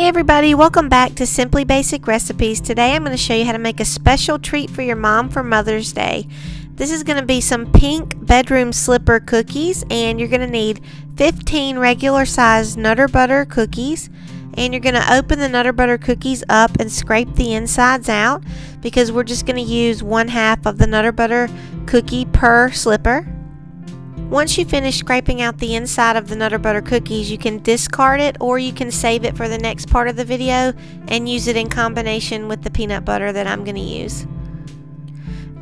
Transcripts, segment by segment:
Hey everybody, welcome back to Simply Basic Recipes. Today I'm going to show you how to make a special treat for your mom for Mother's Day. This is going to be some pink bedroom slipper cookies, and you're going to need 15 regular size Nutter Butter cookies, and you're going to open the Nutter Butter cookies up and scrape the insides out because we're just going to use 1/2 of the Nutter Butter cookie per slipper. Once you finish scraping out the inside of the Nutter Butter cookies, you can discard it or you can save it for the next part of the video and use it in combination with the peanut butter that I'm going to use.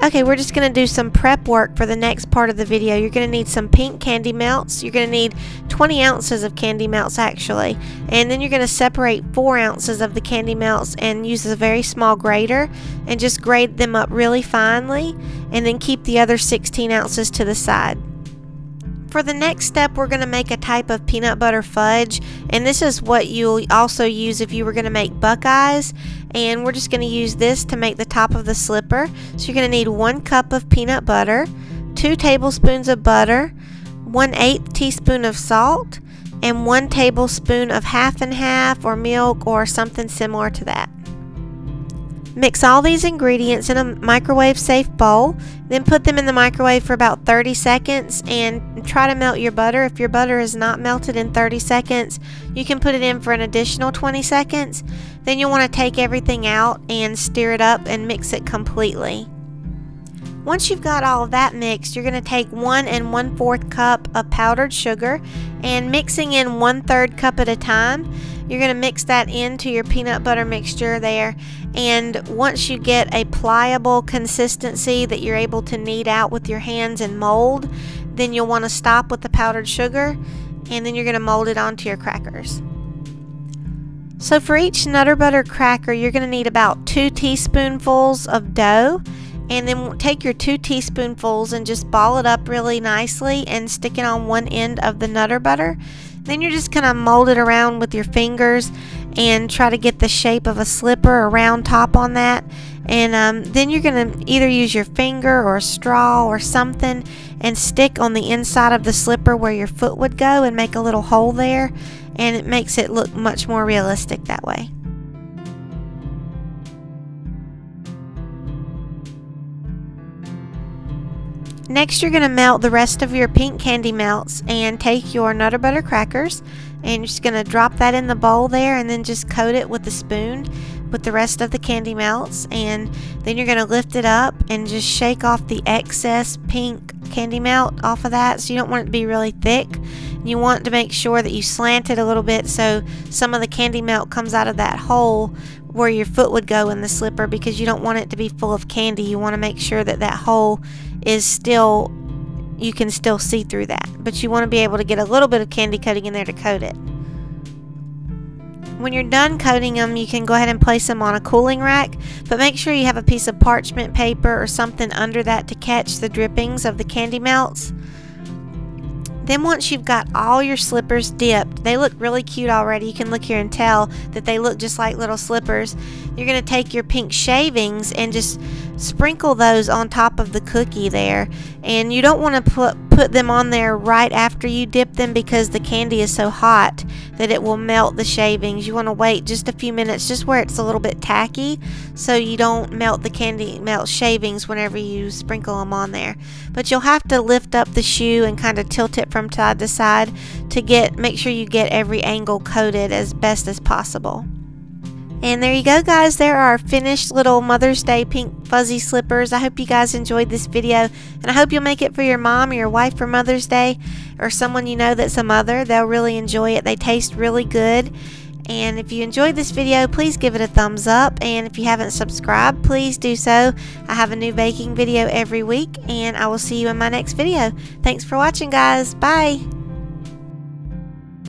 Okay, we're just going to do some prep work for the next part of the video. You're going to need some pink candy melts. You're going to need 20 ounces of candy melts actually. And then you're going to separate 4 ounces of the candy melts and use a very small grater and just grate them up really finely, and then keep the other 16 ounces to the side. For the next step, we're going to make a type of peanut butter fudge, and this is what you'll also use if you were going to make Buckeyes, and we're just going to use this to make the top of the slipper. So you're going to need 1 cup of peanut butter, 2 tablespoons of butter, 1/8 teaspoon of salt, and 1 tablespoon of half and half or milk or something similar to that. Mix all these ingredients in a microwave safe bowl, then put them in the microwave for about 30 seconds and try to melt your butter. If your butter is not melted in 30 seconds, you can put it in for an additional 20 seconds. Then you'll want to take everything out and stir it up and mix it completely. Once you've got all of that mixed, you're going to take 1 1/4 cup of powdered sugar, and mixing in 1/3 cup at a time, you're going to mix that into your peanut butter mixture there. And once you get a pliable consistency that you're able to knead out with your hands and mold, then you'll want to stop with the powdered sugar, and then you're going to mold it onto your crackers. So for each Nutter Butter cracker, you're going to need about 2 teaspoonfuls of dough. And then take your 2 teaspoonfuls and just ball it up really nicely and stick it on one end of the Nutter Butter. Then you're just going to mold it around with your fingers and try to get the shape of a slipper, a round top on that. And then you're going to either use your finger or a straw or something and stick on the inside of the slipper where your foot would go and make a little hole there. And it makes it look much more realistic that way. Next, you're going to melt the rest of your pink candy melts and take your Nutter Butter crackers and you're just going to drop that in the bowl there, and then just coat it with a spoon with the rest of the candy melts, and then you're going to lift it up and just shake off the excess pink candy melt off of that. So you don't want it to be really thick. You want to make sure that you slant it a little bit so some of the candy melt comes out of that hole where your foot would go in the slipper, because you don't want it to be full of candy. You want to make sure that that hole is still, you can still see through that, but you want to be able to get a little bit of candy coating in there to coat it. When you're done coating them, you can go ahead and place them on a cooling rack, but make sure you have a piece of parchment paper or something under that to catch the drippings of the candy melts. Then once you've got all your slippers dipped, they look really cute already. You can look here and tell that they look just like little slippers. You're going to take your pink shavings and just sprinkle those on top of the cookie there. And you don't want to put them on there right after you dip them because the candy is so hot that it will melt the shavings. You want to wait just a few minutes, just where it's a little bit tacky, so you don't melt the candy melt shavings whenever you sprinkle them on there. But you'll have to lift up the shoe and kind of tilt it from side to side to make sure you get every angle coated as best as possible. And there you go, guys. There are finished little Mother's Day pink fuzzy slippers. I hope you guys enjoyed this video, and I hope you'll make it for your mom or your wife for Mother's Day, or someone you know that's a mother. They'll really enjoy it. They taste really good. And if you enjoyed this video, please give it a thumbs up, and if you haven't subscribed, please do so. I have a new baking video every week, and I will see you in my next video. Thanks for watching, guys. Bye.